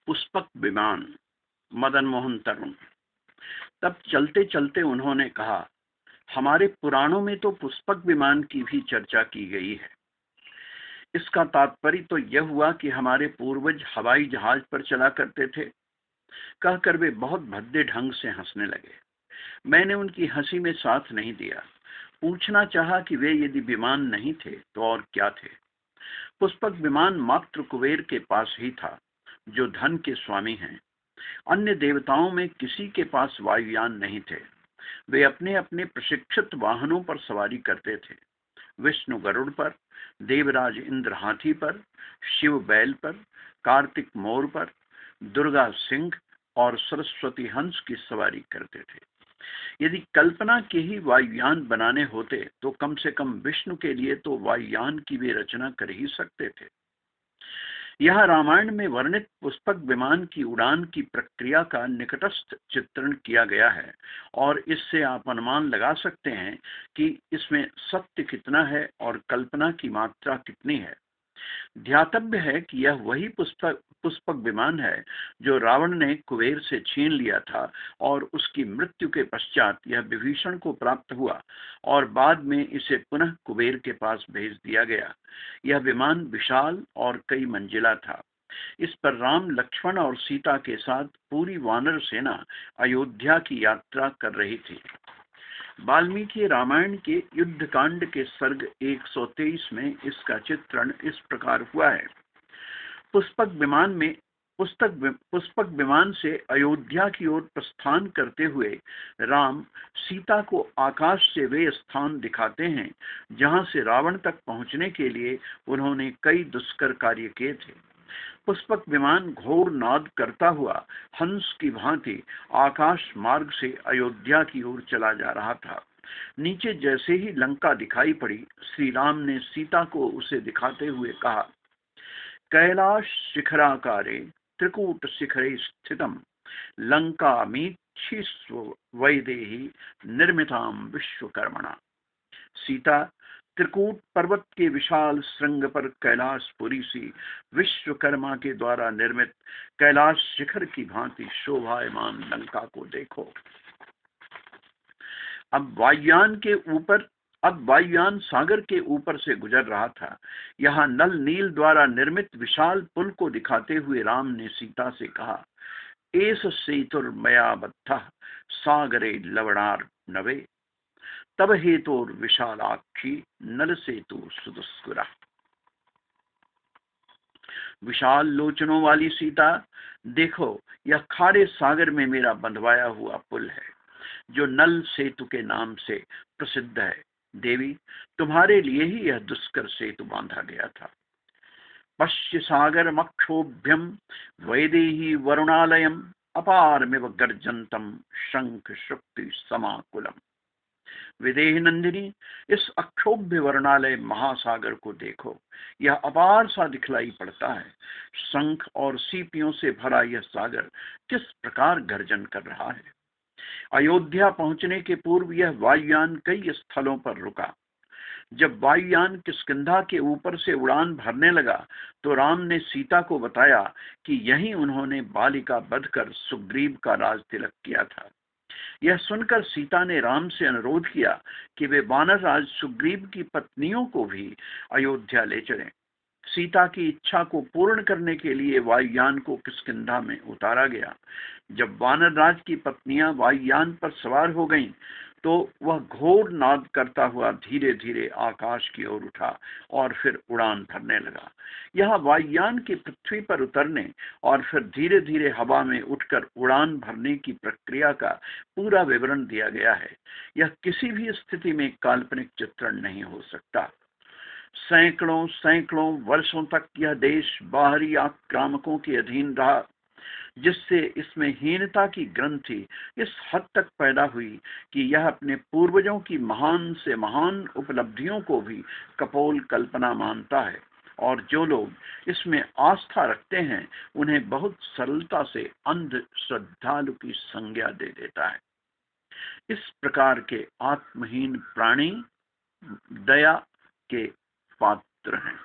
पुष्पक विमान। मदन मोहन तरुण। तब चलते चलते उन्होंने कहा, हमारे पुराणों में तो पुष्पक विमान की भी चर्चा की गई है। इसका तात्पर्य तो यह हुआ कि हमारे पूर्वज हवाई जहाज पर चला करते थे। कहकर वे बहुत भद्दे ढंग से हंसने लगे। मैंने उनकी हंसी में साथ नहीं दिया। पूछना चाहा कि वे यदि विमान नहीं थे तो और क्या थे। पुष्पक विमान मात्र कुबेर के पास ही था, जो धन के स्वामी हैं। अन्य देवताओं में किसी के पास वायुयान नहीं थे। वे अपने अपने प्रशिक्षित वाहनों पर सवारी करते थे। विष्णु गरुड़ पर, देवराज इंद्र हाथी पर, शिव बैल पर, कार्तिक मोर पर, दुर्गा सिंह और सरस्वती हंस की सवारी करते थे। यदि कल्पना के ही वायुयान बनाने होते तो कम से कम विष्णु के लिए तो वायुयान की वे रचना कर ही सकते थे। यह रामायण में वर्णित पुष्पक विमान की उड़ान की प्रक्रिया का निकटस्थ चित्रण किया गया है और इससे आप अनुमान लगा सकते हैं कि इसमें सत्य कितना है और कल्पना की मात्रा कितनी है। ध्यातव्य है कि यह वही पुष्पक विमान है जो रावण ने कुबेर से छीन लिया था और उसकी मृत्यु के पश्चात यह विभीषण को प्राप्त हुआ और बाद में इसे पुनः कुबेर के पास भेज दिया गया। यह विमान विशाल और कई मंजिला था। इस पर राम, लक्ष्मण और सीता के साथ पूरी वानर सेना अयोध्या की यात्रा कर रही थी। वाल्मीकि रामायण के युद्धकांड के सर्ग 123 में इसका चित्रण इस प्रकार हुआ है। पुष्पक विमान से अयोध्या की ओर प्रस्थान करते हुए राम सीता को आकाश से वे स्थान दिखाते हैं जहां से रावण तक पहुंचने के लिए उन्होंने कई दुष्कर कार्य किए थे। पुष्पक विमान घोर नाद करता हुआ हंस की भांति आकाश मार्ग से अयोध्या की ओर चला जा रहा था। नीचे जैसे ही लंका दिखाई पड़ी, श्री राम ने सीता को उसे दिखाते हुए कहा, कैलाश शिखराकारे त्रिकूट शिखरे स्थितम लंकामीक्षिस्व वैदेही निर्मिताम विश्वकर्मणा। सीता, त्रिकूट पर्वत के विशाल श्रृंग पर कैलाशपुरी सी विश्वकर्मा के द्वारा निर्मित कैलाश शिखर की भांति शोभायमान लंका को देखो। अब वायुयान सागर के ऊपर से गुजर रहा था। यहाँ नल नील द्वारा निर्मित विशाल पुल को दिखाते हुए राम ने सीता से कहा, एस सेतुर्मया बद्धः सागरे लवणार नवे तब हेतुर विशालाक्षी नल सेतु सुदुष्करा। विशाल लोचनों वाली सीता, देखो, यह खारे सागर में मेरा बंधवाया हुआ पुल है जो नल सेतु के नाम से प्रसिद्ध है। देवी, तुम्हारे लिए ही यह दुष्कर सेतु बांधा गया था। पश्य सागर मक्षोभ्यम वैदेही वरुणालयम अपारमिव गर्जंतम शंख शुक्ति समाकुलम। विदेह नंदिनी, इस अक्षोभ्य वर्णालय महासागर को देखो। यह अपार सा दिखलाई पड़ता है। शंख और सीपियों से भरा यह सागर किस प्रकार गर्जन कर रहा है। अयोध्या पहुंचने के पूर्व यह वायुयान कई स्थलों पर रुका। जब वायुयान किष्किंधा के ऊपर से उड़ान भरने लगा तो राम ने सीता को बताया कि यहीं उन्होंने बालिका वध कर सुग्रीव का राज तिलक किया था। यह सुनकर सीता ने राम से अनुरोध किया कि वे वानर राज सुग्रीव की पत्नियों को भी अयोध्या ले चलें। सीता की इच्छा को पूर्ण करने के लिए वायुयान को किष्किंधा में उतारा गया। जब वानर राज की पत्नियां वायुयान पर सवार हो गईं, तो वह घोर नाद करता हुआ धीरे धीरे आकाश की ओर उठा और फिर उड़ान भरने लगा। यह वायुयान के पृथ्वी पर उतरने और फिर धीरे धीरे हवा में उठकर उड़ान भरने की प्रक्रिया का पूरा विवरण दिया गया है। यह किसी भी स्थिति में काल्पनिक चित्रण नहीं हो सकता। सैकड़ों सैकड़ों वर्षों तक यह देश बाहरी आक्रामकों के अधीन रहा, जिससे इसमें हीनता की ग्रंथि इस हद तक पैदा हुई कि यह अपने पूर्वजों की महान से महान उपलब्धियों को भी कपोल कल्पना मानता है और जो लोग इसमें आस्था रखते हैं उन्हें बहुत सरलता से अंध श्रद्धालु की संज्ञा दे देता है। इस प्रकार के आत्महीन प्राणी दया के पात्र हैं।